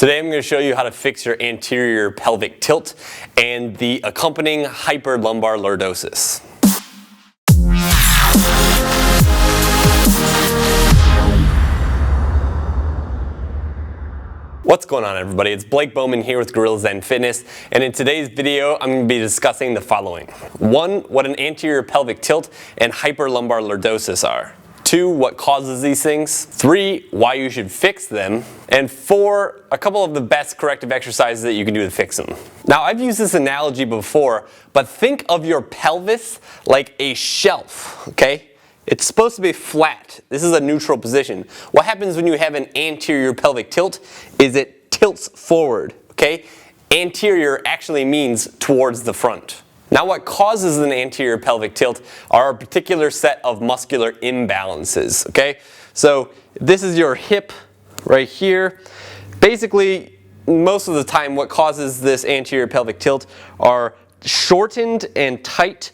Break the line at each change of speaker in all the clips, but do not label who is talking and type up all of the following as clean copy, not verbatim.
Today I'm going to show you how to fix your anterior pelvic tilt and the accompanying hyperlumbar lordosis. What's going on, everybody? It's Blake Bowman here with Gorilla Zen Fitness, and in today's video I'm going to be discussing the following. 1. What an anterior pelvic tilt and hyperlumbar lordosis are. 2. What causes these things. 3. Why you should fix them. And 4. A couple of the best corrective exercises that you can do to fix them. Now, I've used this analogy before, but think of your pelvis like a shelf, okay? It's supposed to be flat. This is a neutral position. What happens when you have an anterior pelvic tilt is it tilts forward, okay? Anterior actually means towards the front. Now, what causes an anterior pelvic tilt are a particular set of muscular imbalances, okay? So this is your hip right here. Basically, most of the time what causes this anterior pelvic tilt are shortened and tight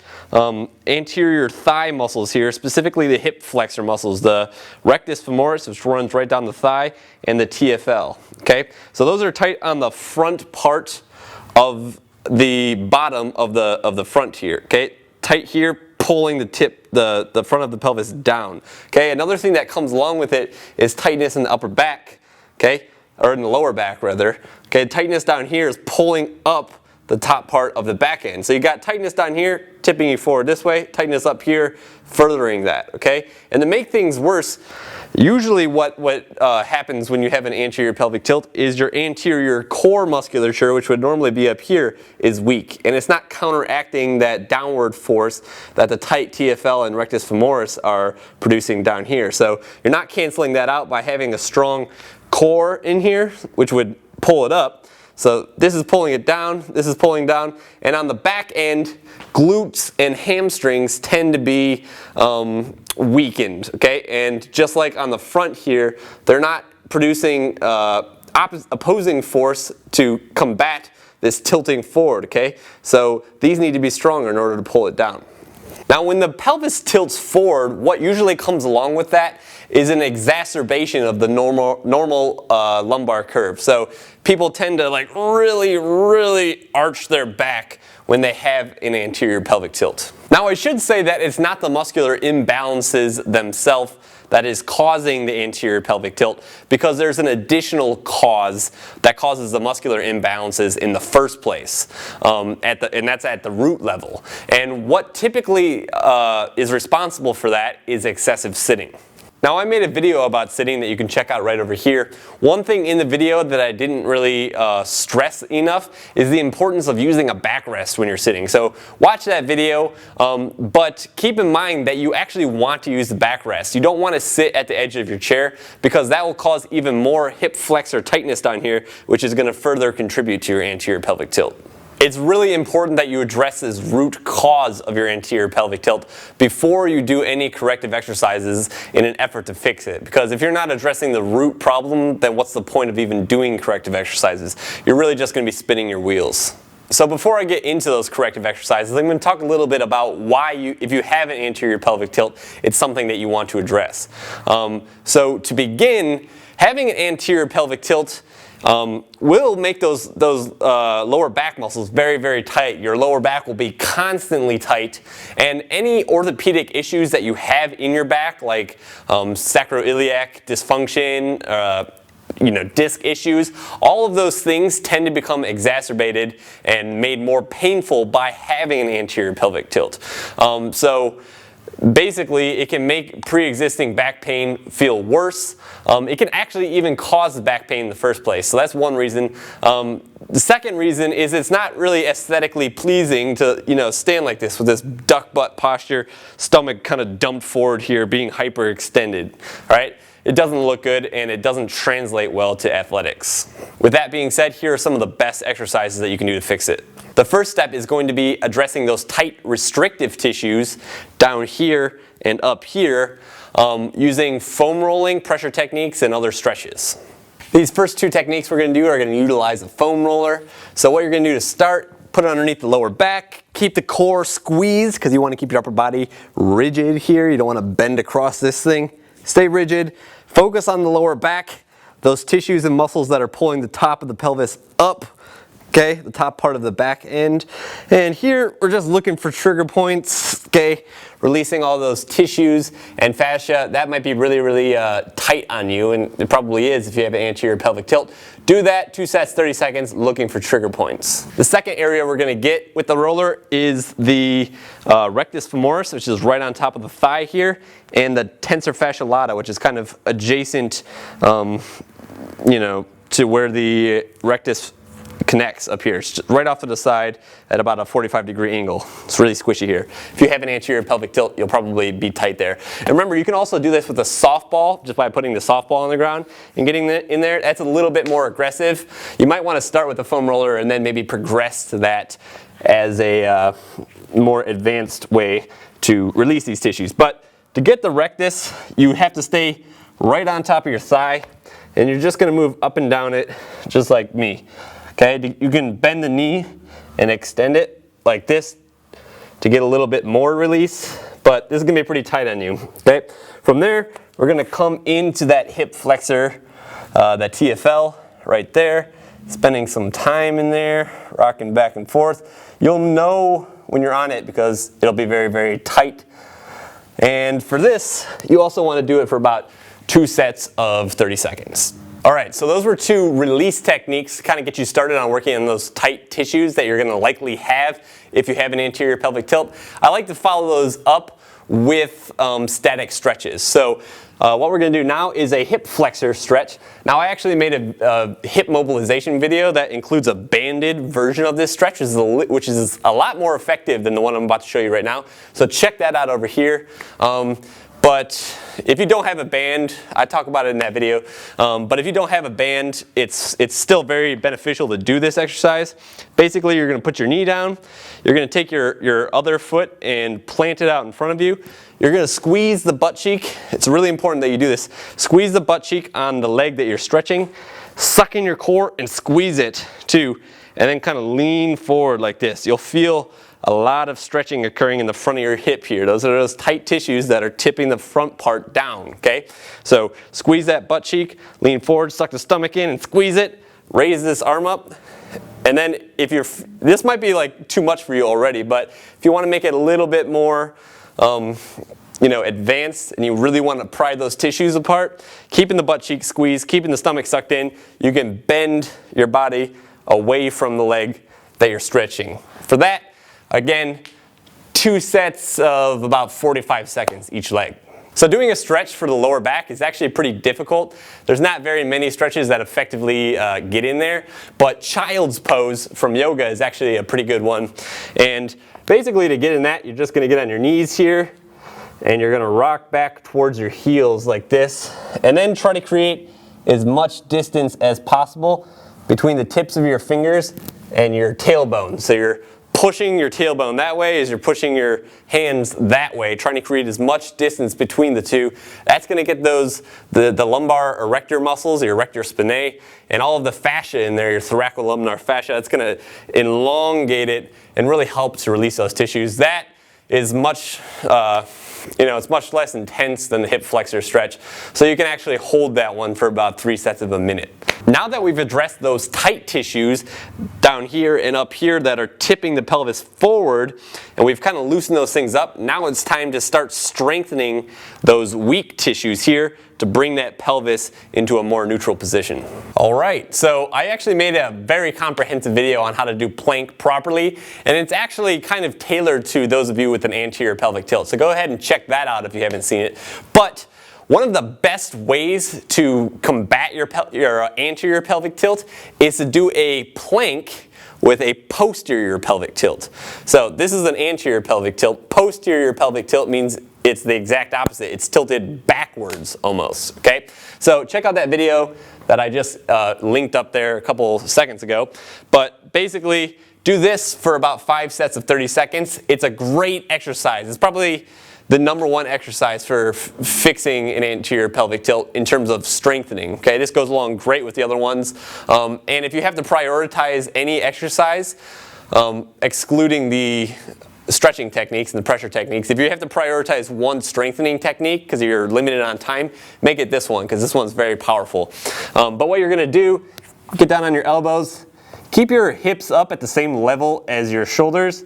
anterior thigh muscles here, specifically the hip flexor muscles, the rectus femoris, which runs right down the thigh, and the TFL, okay? So those are tight on the front part of the bottom of the front here, okay? Tight here, pulling the front of the pelvis down, okay? Another thing that comes along with it is tightness in the upper back, okay? Or in the lower back, rather. Okay, tightness down here is pulling up the top part of the back end. So you got tightness down here, tipping you forward this way, tightness up here, furthering that, okay? And to make things worse, usually what happens when you have an anterior pelvic tilt is your anterior core musculature, which would normally be up here, is weak. And it's not counteracting that downward force that the tight TFL and rectus femoris are producing down here. So you're not canceling that out by having a strong core in here, which would pull it up. So this is pulling it down, this is pulling down, and on the back end, glutes and hamstrings tend to be weakened, okay? And just like on the front here, they're not producing opposing force to combat this tilting forward, okay? So these need to be stronger in order to pull it down. Now, when the pelvis tilts forward, what usually comes along with that is an exacerbation of the normal lumbar curve. So people tend to like really arch their back when they have an anterior pelvic tilt. Now, I should say that it's not the muscular imbalances themselves that is causing the anterior pelvic tilt, because there's an additional cause that causes the muscular imbalances in the first place, and that's at the root level. And what typically is responsible for that is excessive sitting. Now, I made a video about sitting that you can check out right over here. One thing in the video that I didn't really stress enough is the importance of using a backrest when you're sitting. So watch that video, but keep in mind that you actually want to use the backrest. You don't want to sit at the edge of your chair, because that will cause even more hip flexor tightness down here, which is going to further contribute to your anterior pelvic tilt. It's really important that you address this root cause of your anterior pelvic tilt before you do any corrective exercises in an effort to fix it. Because if you're not addressing the root problem, then what's the point of even doing corrective exercises? You're really just going to be spinning your wheels. So before I get into those corrective exercises, I'm going to talk a little bit about why if you have an anterior pelvic tilt, it's something that you want to address. So to begin, having an anterior pelvic tilt will make those lower back muscles very tight. Your lower back will be constantly tight, and any orthopedic issues that you have in your back, like sacroiliac dysfunction, disc issues, all of those things tend to become exacerbated and made more painful by having an anterior pelvic tilt. So basically, it can make pre-existing back pain feel worse. It can actually even cause the back pain in the first place. So that's one reason. The second reason is it's not really aesthetically pleasing to stand like this with this duck butt posture, stomach kind of dumped forward here, being hyperextended. All right? It doesn't look good, and it doesn't translate well to athletics. With that being said, here are some of the best exercises that you can do to fix it. The first step is going to be addressing those tight restrictive tissues down here and up here using foam rolling, pressure techniques, and other stretches. These first two techniques we're going to do are going to utilize a foam roller. So what you're going to do to start, put it underneath the lower back, keep the core squeezed because you want to keep your upper body rigid here. You don't want to bend across this thing. Stay rigid, focus on the lower back. those tissues and muscles that are pulling the top of the pelvis up, okay, the top part of the back end. And here we're just looking for trigger points, okay, releasing all those tissues and fascia. That might be really, really tight on you, and it probably is if you have an anterior pelvic tilt. Do that, 2 sets, 30 seconds, looking for trigger points. The second area we're gonna get with the roller is the rectus femoris, which is right on top of the thigh here, and the tensor fascia lata, which is kind of adjacent, you know, to where the rectus connects up here. It's right off to the side at about a 45-degree angle. It's really squishy here. If you have an anterior pelvic tilt, you'll probably be tight there. And remember, you can also do this with a softball, just by putting the softball on the ground and getting it in there. That's a little bit more aggressive. You might want to start with the foam roller and then maybe progress to that as a more advanced way to release these tissues. But to get the rectus, you have to stay right on top of your thigh, and you're just going to move up and down it just like me. Okay, you can bend the knee and extend it like this to get a little bit more release, but this is gonna be pretty tight on you, okay? From there, we're gonna come into that hip flexor, that TFL right there, spending some time in there, rocking back and forth. You'll know when you're on it because it'll be very, very tight. And for this, you also wanna do it for about 2 sets of 30 seconds. All right, so those were 2 release techniques to kind of get you started on working on those tight tissues that you're going to likely have if you have an anterior pelvic tilt. I like to follow those up with static stretches. So what we're going to do now is a hip flexor stretch. Now I actually made a hip mobilization video that includes a banded version of this stretch, which is a lot more effective than the one I'm about to show you right now. So check that out over here. But if you don't have a band, I talk about it in that video, but if you don't have a band, it's still very beneficial to do this exercise. Basically, you're going to put your knee down, you're going to take your other foot and plant it out in front of you. You're going to squeeze the butt cheek. It's really important that you do this. Squeeze the butt cheek on the leg that you're stretching, suck in your core and squeeze it too, and then kind of lean forward like this. You'll feel a lot of stretching occurring in the front of your hip here. Those are those tight tissues that are tipping the front part down, okay? So squeeze that butt cheek, lean forward, suck the stomach in and squeeze it, raise this arm up. And then this might be like too much for you already, but if you want to make it a little bit more you know, advanced and you really want to pry those tissues apart, keeping the butt cheek squeezed, keeping the stomach sucked in, you can bend your body away from the leg that you're stretching. For that, again, 2 sets of about 45 seconds each leg. So doing a stretch for the lower back is actually pretty difficult. There's not very many stretches that effectively get in there, but child's pose from yoga is actually a pretty good one. And basically to get in that, you're just gonna get on your knees here, and you're gonna rock back towards your heels like this, and then try to create as much distance as possible between the tips of your fingers and your tailbone. So you're pushing your tailbone that way as you're pushing your hands that way, trying to create as much distance between the two. That's going to get the lumbar erector muscles, your erector spinae, and all of the fascia in there, your thoracolumbar fascia. That's going to elongate it and really help to release those tissues. That is much, it's much less intense than the hip flexor stretch. So you can actually hold that one for about 3 sets of a minute. Now that we've addressed those tight tissues down here and up here that are tipping the pelvis forward, and we've kind of loosened those things up, now it's time to start strengthening those weak tissues here to bring that pelvis into a more neutral position. All right, so I actually made a very comprehensive video on how to do plank properly, and it's actually kind of tailored to those of you with an anterior pelvic tilt. So go ahead and check that out if you haven't seen it. But one of the best ways to combat your anterior pelvic tilt is to do a plank with a posterior pelvic tilt. So this is an anterior pelvic tilt. Posterior pelvic tilt means it's the exact opposite. It's tilted backwards almost, okay? So check out that video that I just linked up there a couple seconds ago. But basically, do this for about 5 sets of 30 seconds. It's a great exercise. It's probably the #1 exercise for fixing an anterior pelvic tilt in terms of strengthening. Okay, this goes along great with the other ones. And if you have to prioritize any exercise, excluding the stretching techniques and the pressure techniques. If you have to prioritize one strengthening technique because you're limited on time, make it this one because this one's very powerful. But what you're going to do, get down on your elbows, keep your hips up at the same level as your shoulders,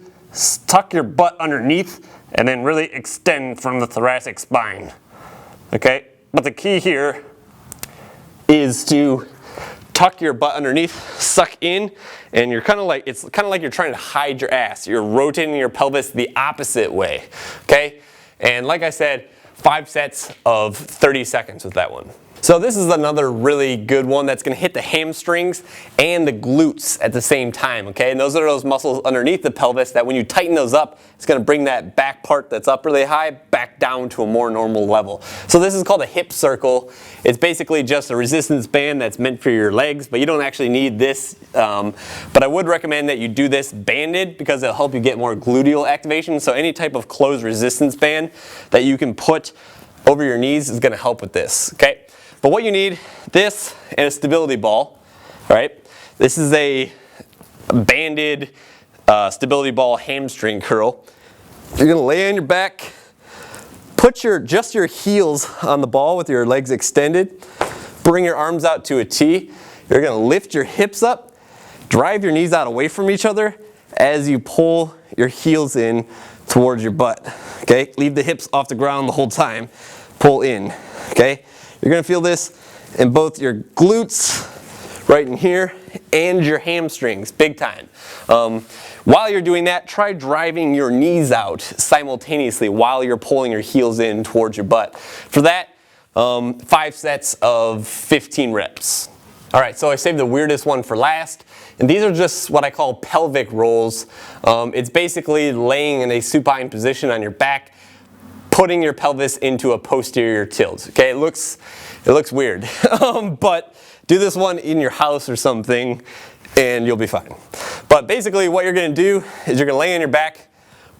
tuck your butt underneath, and then really extend from the thoracic spine. Okay? But the key here is to tuck your butt underneath, suck in, and you're it's kind of like you're trying to hide your ass. You're rotating your pelvis the opposite way. Okay? And like I said, 5 sets of 30 seconds with that one. So this is another really good one that's going to hit the hamstrings and the glutes at the same time, okay? And those are those muscles underneath the pelvis that when you tighten those up, it's going to bring that back part that's up really high back down to a more normal level. So this is called a hip circle. It's basically just a resistance band that's meant for your legs, but you don't actually need this. But I would recommend that you do this banded because it'll help you get more gluteal activation. So any type of closed resistance band that you can put over your knees is going to help with this, okay? But what you need, this and a stability ball, all right? This is a banded stability ball hamstring curl. You're gonna lay on your back, put just your heels on the ball with your legs extended, bring your arms out to a T. You're gonna lift your hips up, drive your knees out away from each other as you pull your heels in towards your butt, okay? Leave the hips off the ground the whole time, pull in, okay? You're going to feel this in both your glutes, right in here, and your hamstrings, big time. While you're doing that, try driving your knees out simultaneously while you're pulling your heels in towards your butt. For that, 5 sets of 15 reps. All right, so I saved the weirdest one for last, and these are just what I call pelvic rolls. It's basically laying in a supine position on your back, putting your pelvis into a posterior tilt. Okay, it looks weird, but do this one in your house or something and you'll be fine. But basically what you're going to do is you're going to lay on your back,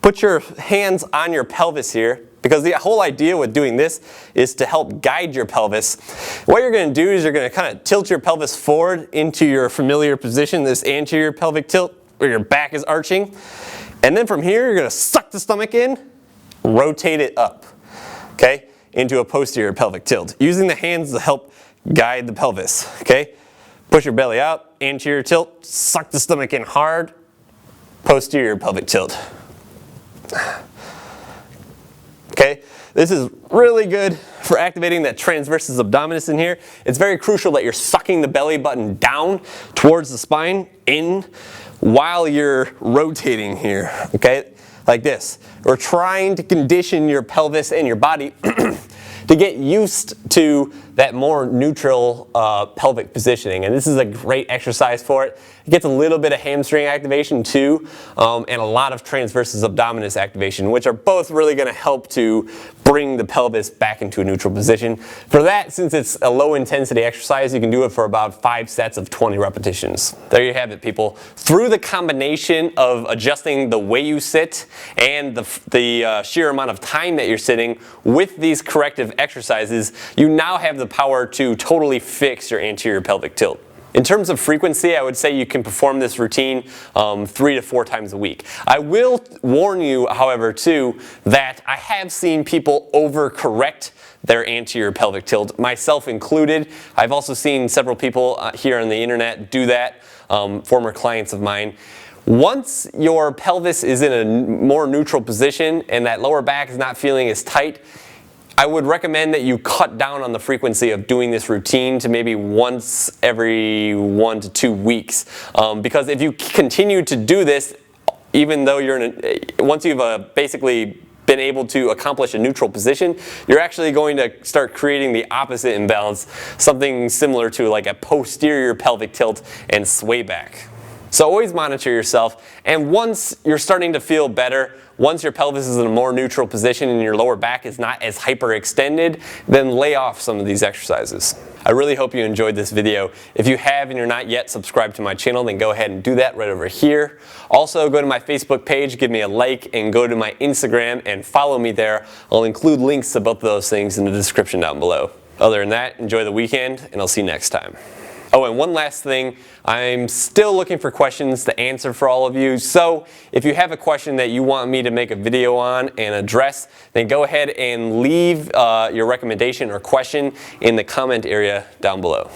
put your hands on your pelvis here, because the whole idea with doing this is to help guide your pelvis. What you're going to do is you're going to kind of tilt your pelvis forward into your familiar position, this anterior pelvic tilt, where your back is arching. And then from here, you're going to suck the stomach in, rotate it up, okay, into a posterior pelvic tilt, using the hands to help guide the pelvis, okay? Push your belly out, anterior tilt, suck the stomach in hard, posterior pelvic tilt. Okay, this is really good for activating that transversus abdominis in here. It's very crucial that you're sucking the belly button down towards the spine in while you're rotating here, okay? Like this. We're trying to condition your pelvis and your body to get used to that more neutral pelvic positioning. And this is a great exercise for it. It gets a little bit of hamstring activation too, and a lot of transversus abdominis activation, which are both really going to help to bring the pelvis back into a neutral position. For that, since it's a low intensity exercise, you can do it for about 5 sets of 20 repetitions. There you have it, people. Through the combination of adjusting the way you sit and the sheer amount of time that you're sitting with these corrective exercises, you now have the power to totally fix your anterior pelvic tilt. In terms of frequency, I would say you can perform this routine 3 to 4 times a week. I will warn you, however, too, that I have seen people overcorrect their anterior pelvic tilt, myself included. I've also seen several people here on the internet do that, former clients of mine. Once your pelvis is in a more neutral position and that lower back is not feeling as tight, I would recommend that you cut down on the frequency of doing this routine to maybe once every 1 to 2 weeks. Because if you continue to do this, even though you're once you've basically been able to accomplish a neutral position, you're actually going to start creating the opposite imbalance, something similar to like a posterior pelvic tilt and sway back. So always monitor yourself, and once you're starting to feel better, once your pelvis is in a more neutral position and your lower back is not as hyperextended, then lay off some of these exercises. I really hope you enjoyed this video. If you have and you're not yet subscribed to my channel, then go ahead and do that right over here. Also, go to my Facebook page, give me a like, and go to my Instagram and follow me there. I'll include links to both of those things in the description down below. Other than that, enjoy the weekend, and I'll see you next time. Oh, and one last thing, I'm still looking for questions to answer for all of you. So if you have a question that you want me to make a video on and address, then go ahead and leave your recommendation or question in the comment area down below.